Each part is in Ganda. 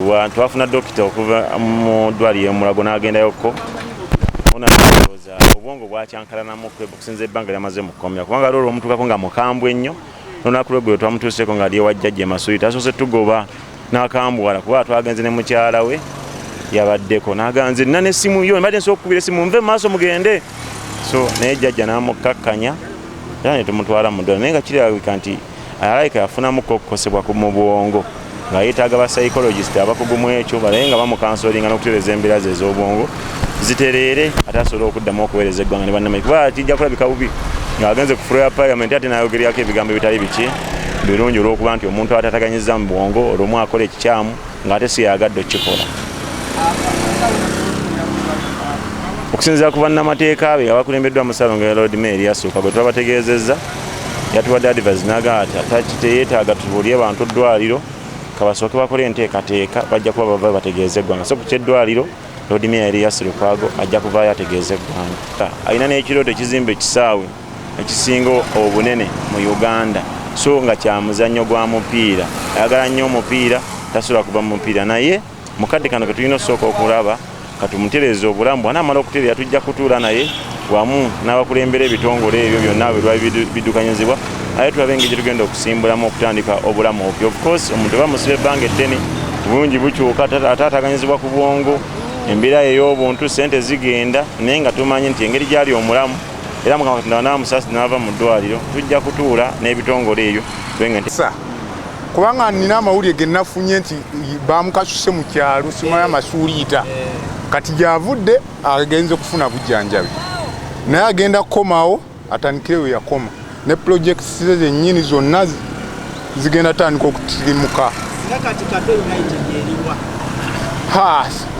Twafuna dokita okuva mu ddwaliro Mulago n'agendayoko onandoza obwongo bwakyankalanamu okusinza ebbanga lyamaze mu kkomera kubanga lolo omutuukako nga mukambwe nnyo olunaku lweggulo twamutuuseko nga ali ewajjajja Masuli tasoose tugoba n'akambwala kuba twagenze ne mukyala we yabaddeko n'aganze nina n'essimu yo mbadde nsobola okukubira essimu nve mu maaso mugende so naye jjajja n'amukkakkanya era ne tumutwala mu ddwaliro naye nga kirabika nti alayika yafunamuko okukosebwa mu bwongo nga yeetaaga ba psychologist abakugu mu ekyo balaye nga bamukansolinga n'okutereeza embeera ze ez'obwongo zitereere ate asobola okuddamu okuweereza eggwanga ne bannamateeka kuba kijja kulabika bubi ng'agenze ku floor ya parliament ate n'ayogeryako ebigambo ebitali biki birungi olw'okuba nti omuntu atataganyizza mu bwongo olw'omu akola ekikyamu ng'ate si yagadde okukikola. Okusinziira ku bannamateeka be abakulembeddwa mu Ssalongo Lord Mayor yasooka bwe twabategeezezza yatuwadde advice n'agaata teyeetaaga tubulye bantu ddwaliro kabasooke bakole enteekateeka bajja kuba bava bategeeza eggwanga so ku kyeddwaliro Lord Mayor Lukwago ajja kuvaayo ategeeza eggwanga. Alina n'ekirooto ekizimba ekisaawe ekisinga obunene mu Uganda so nga kya muzannyo gwa mupiira ayagala nnyo omupiira tasobola kuva mu mupiira naye mukadde kano ke tulina osooka okulaba katumutereeza obulamu bw'anaamala okutereera tujja kutuula naye wamu n'abakulembera ebitongole ebyo byonna bwe lwali biddukanyizibwa aye tulabe engeri tugenda okusimbulamu okutandika obulamu obwo. Of course omuntu bamusiba ebbanga eddene bulungi bukyuka ataataganyizibwa ku bwongo embeera ey'obuntu ssente zigenda naye nga tumanyi nti engeri gyali omulamu era Mukama Katonda n'amusaasi n'ava mu ddwaliro tujja kutuula n'ebitongole ebyo kubanga nina amawulire ge nafunye nti bamukasuse mu kyalo simanyi amasuuliita kati gyavudde agenze kufuna bujjanjabi naye agenda kukomawo atandikire we yakoma ne projects ze zennyini zonna zigenda tandika okutirimuka.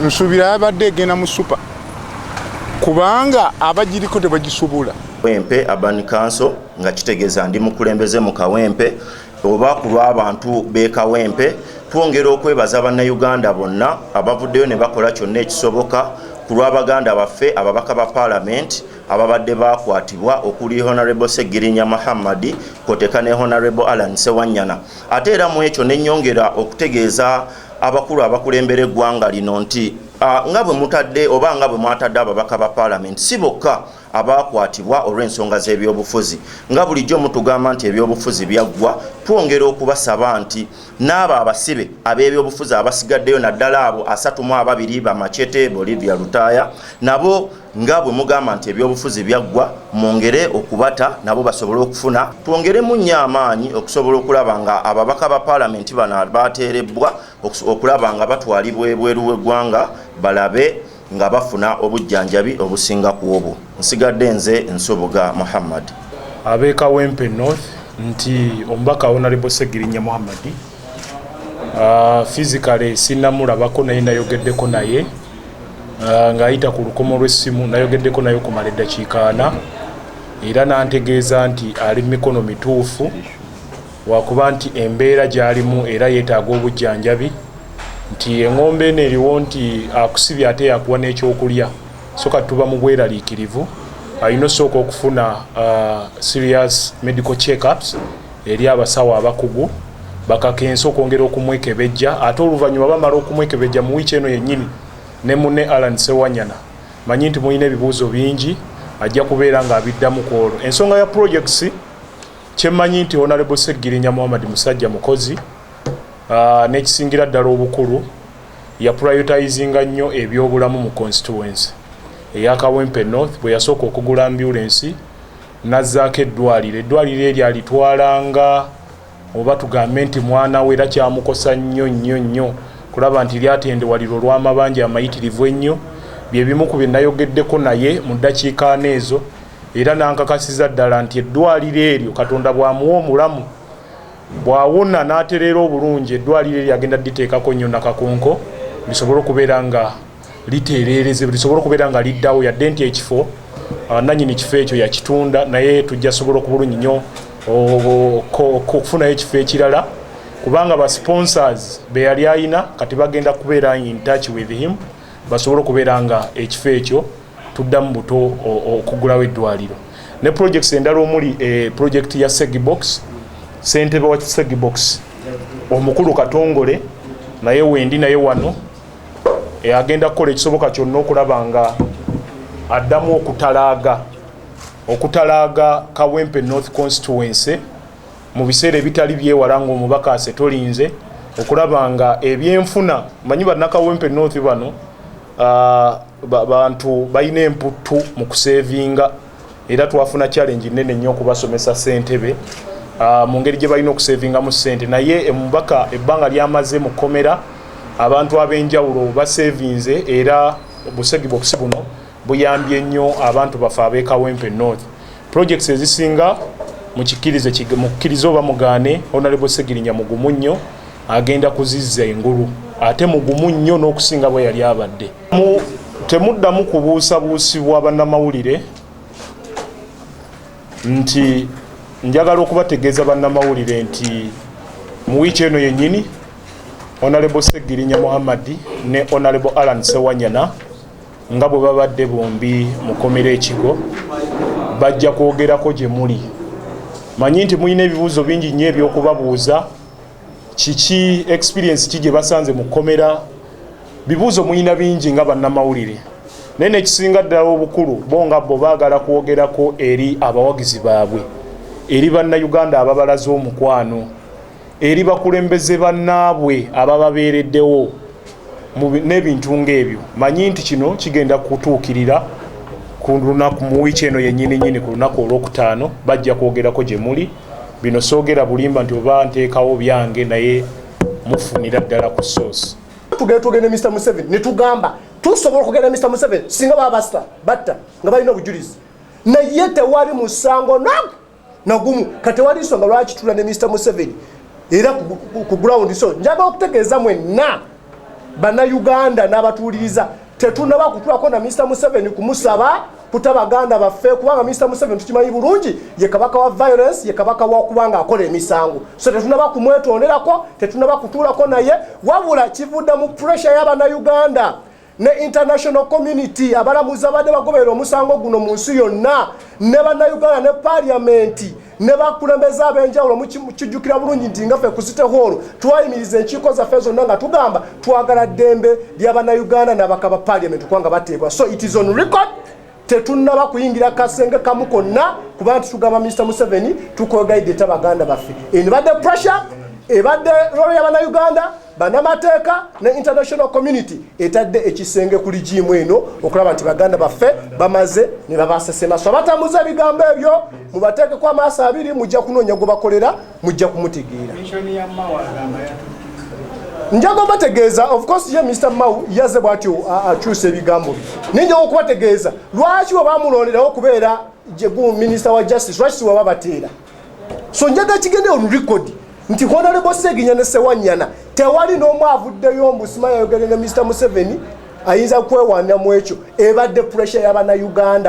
Nsuubira yabadde egenda mu supa kubanga abagiriko tebagisobola. Kawempe Urban Council nga kitegeeza ndi mukulembeze mu Kawempe oba ku lw'abantu b'e Kawempe twongera okwebaza bannayuganda bonna abavuddeyo ne bakola kyonna ekisoboka ku lw'abaganda baffe ababaka ba Parliament ababadde bakwatibwa okuli Honorable Ssegirinya Muhammade koteka ne Honorable Allan Ssewanyana. Ate era mu ekyo n'ennyongera okutegeeza abakulu abakulembera eggwanga lino nti nga bwe mutadde oba nga bwe mwatadde ababaka ba Parliament si bokka abakwatibwa olw'ensonga z'ebyobufuzi nga bulijjo mutugamba nti ebyobufuzi byaggwa twongera okubasaba nti n'abo abasibe ab'ebyobufuzi abasigaddeyo naddala abo 32 bamachete Bolivia Lutaya nabo nga bwe mugamba nti ebyobufuzi byaggwa mwongere okubata nabo basobole okufuna twongeremu nnyo amaanyi okusobola okulaba nga ababaka ba Parliament bano bateerebbwa okulaba nga batwalibwa ebweru w'eggwanga balabe nga bafuna obujjanjabi obusinga ku obwo. Nsigadde nze Nsubuga Muhammade. Ab'e Kawempe North nti omubaka Honorable Ssegirinya Muhammade physically sinnamulabako naye nayogeddeko naye ng'ayita ku lukomo lw'essimu nayogeddeko naye okumala eddakiika 4 era n'antegeeza nti ali mu mikono mituufu wakuba nti embeera gy'alimu era yeetaaga obujjanjabi nti engombe eno eriwo nti akusibye ate yakuwa n'ekyokulya so kati tuba mu bweraliikirivu alina osooka okufuna serious medical check-ups eri abasawo abakugu bakakensa okwongera okumwekebejja ate oluvannyuma bamala okumwekebejja mu wiiki eno yennyini ne munne Allan Ssewanyana manyi nti mulina ebibuuzo bingi ajja kubeera ng'abiddamu ku olwo. Ensonga ya projects kyemmanyi nti Honorable Ssegirinya Muhammade musajja mukozi n'ekisingira ddala obukulu ya prioritizinga nnyo ebyobulamu mu constituency eya Kawempe North bwe yasooka okugula ambulance n'azzaako eddwaliro eryo alitwalanga oba tugambe nti mwana we era kyamukosa nnyo kulaba nti lyatendewaliro olw'amabanja amayitirivu ennyo bye bimu ku bye nayogeddeko naye mu ddakiika 4 ezo era nankakasiza ddala nti eddwaliro eryo Katonda bw'amuwa omulamu bw'awona n'atereera obulungi eddwaliro eryo agenda dditeekako nnyo nakakonko lisobole okubeera nga litereerezebwa lisobole okubeera nga liddawo yadde nti ekifo nannyini kifo ekyo yakitunda naye tujja sobola okubulungi nnyo okufunayo ekifo ekirala kubanga ba sponsors be yali ayina kati bagenda kubeera in touch with him basobole okubeera nga ekifo ekyo tuddamu buto okugulawo eddwaliro ne projects endala omuli project ya Segibox ssentebe wa Segibox omukulu Katongole naye wendi naye wano agenda kukola ekisoboka kyonna okulaba nga addamu okutalaaga Kawempe North Constituency mu biseera ebitali byewala ng'omubaka asetolinze okulaba nga ebyenfuna manyi bannakawempe North bano bantu baine emputtu mu kusevinga era twafuna challenge nene nnyo okubasomesa ssentebe mu ngeri gye balina okusevingamu ssente naye emubaka ebbanga lyamaze mu kkomera abantu ab'enjawulo basevinze era obusegi bokisi buno buyambye nnyo abantu bafe ab'e Kawempe North. Projects ezisinga mu kikkirizo oba mugaane Honorable Ssegirinya mugumu nnyo agenda kuzizza engulu ate mugumu nnyo n'okusinga bwe yali abadde. Temuddamu kubuusabuusibwa bannamawulire nti njagala okubategeeza bannamawulire nti mu wiiki eno yennyini Honorable Ssegirinya muhammade ne Honorable Allan Ssewanyana nga bwe babadde bombi mu kkomera ekigo bajja kwogerako gye muli. Manyi nti muyina ebibuuzo bingi nnyo ebyokubabuuza kiki experience ki gye basanze mu kkomera bibuuzo muyina bingi nga bannamawulire naye nekisinga ddala obukulu bo nga bo baagala kwogerako eri abawagizi baabwe eri bannayuganda ababalaze omukwano eri bakulembeze bannaabwe abababeereddewo n'ebintu ng'ebyo. Manyi nti kino kigenda kutuukirira ku lunaku mu wiiki eno yennyini ku lunaku olwokutaano bajja kwogerako gye muli. Bino soogera bulimba nti oba nteekawo byange naye mufunira ddala ku source. Tugende Mr. Museveni ne tugamba tusobola okugenda Mr. Museveni singa baba batta nga balina obujulizi naye tewali musango nagumu kati wali nsonga lwaki tula ne Mr. Museveni era ku ground. So njagala okutegeeza mwenna bannayuganda n'abatuuliriza tetunaba kutulako na Mr. Museveni kumusaba kutabaganda baffe kubanga Mr. Museveni tukimanyi bulungi ye kabaka wa violence ye kabaka wa kubanga akola emisango. So tetunaba kumwetonderako tetunaba kutuulako naye wabula kivudde mu pressure y'abannayuganda ne international community abalamuzi abadde bagoberera omusango guno mu nsi yonna ne bannayuganda ne parliamenti ne bakulembeze ab'enjawulo mukijjukira bulungi nti nga ffe ku City Hall twayimiriza enkiiko zaffe zonna nga tugamba twagala ddembe ly'abannayuganda n'abaka parliament kubanga bateebwa. So it is on record tetunaba kuyingira kasenge kamu konna kuba nti tugamba Mr. Museveni tukogaidde tabaganda baffe ebadde pressure ebadde rolo y'abannayuganda bannamateeka ne international community etadde ekisenge ku ligimu eno okulaba nti baganda baffe bamaze ne babasesema. So batambuza ebigambo ebyo mubateekeko amaaso abiri mujja kunoonya gwe bakolera mujja kumutegeera. Njaga bategeeza of course ye Mr. Mau yaze bwatyo akyusa ebigambo ninja okubategeeza lwaki bamulonderawo okubeera jegu minister wa justice lwaki waba bateera. So njaga kigende on record nti Honorable Ssegirinya ne Ssewanyana tewali n'omu avuddeyo mbusima yayogere ne Mr. Museveni ayinza kwewaana mu ekyo ebadde pressure y'abannayuganda